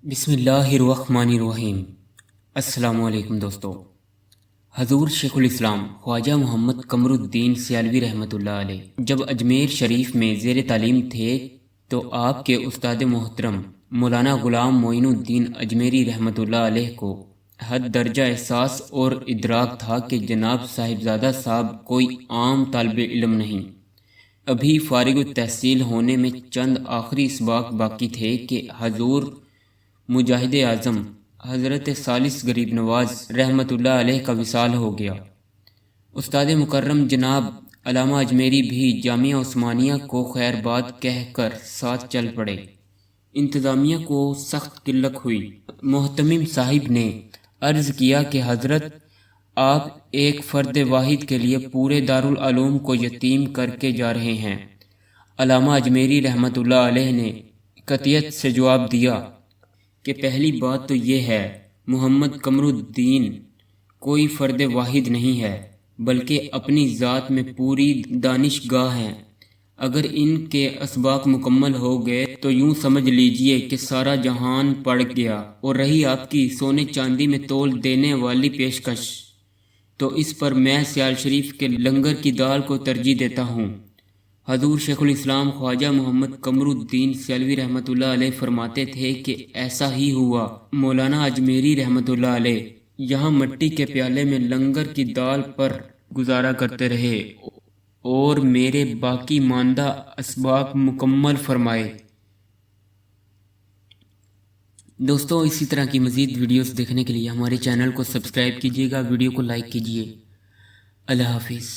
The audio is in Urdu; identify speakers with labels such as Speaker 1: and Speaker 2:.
Speaker 1: بسم اللہ الرحمن الرحیم۔ السلام علیکم دوستو۔ حضور شیخ الاسلام خواجہ محمد قمر الدین سیالوی رحمۃ اللہ علیہ جب اجمیر شریف میں زیر تعلیم تھے تو آپ کے استاد محترم مولانا غلام معین الدین اجمیری رحمۃ اللہ علیہ کو حد درجہ احساس اور ادراک تھا کہ جناب صاحبزادہ صاحب کوئی عام طالب علم نہیں، ابھی فارغ التحصیل ہونے میں چند آخری اسباق باقی تھے کہ حضور مجاہد اعظم حضرت ثالث غریب نواز رحمۃ اللہ علیہ کا وصال ہو گیا۔ استاد مکرم جناب علامہ اجمیری بھی جامعہ عثمانیہ کو خیر باد کہہ کر ساتھ چل پڑے۔ انتظامیہ کو سخت قلق ہوئی۔ محتمم صاحب نے عرض کیا کہ حضرت آپ ایک فرد واحد کے لیے پورے دارالعلوم کو یتیم کر کے جا رہے ہیں۔ علامہ اجمیری رحمۃ اللہ علیہ نے قطعیت سے جواب دیا کہ پہلی بات تو یہ ہے، محمد قمر الدین کوئی فرد واحد نہیں ہے، بلکہ اپنی ذات میں پوری دانشگاہ ہے۔ اگر ان کے اسباق مکمل ہو گئے تو یوں سمجھ لیجئے کہ سارا جہان پڑ گیا، اور رہی آپ کی سونے چاندی میں تول دینے والی پیشکش، تو اس پر میں سیال شریف کے لنگر کی دال کو ترجیح دیتا ہوں۔ حضور شیخ الاسلام خواجہ محمد قمر الدین سیالوی رحمۃ اللہ علیہ فرماتے تھے کہ ایسا ہی ہوا۔ مولانا اجمیری رحمۃ اللہ علیہ یہاں مٹی کے پیالے میں لنگر کی دال پر گزارا کرتے رہے اور میرے باقی ماندہ اسباق مکمل فرمائے۔ دوستو، اسی طرح کی مزید ویڈیوز دیکھنے کے لیے ہمارے چینل کو سبسکرائب کیجیے گا، ویڈیو کو لائک کیجیے۔ اللہ حافظ۔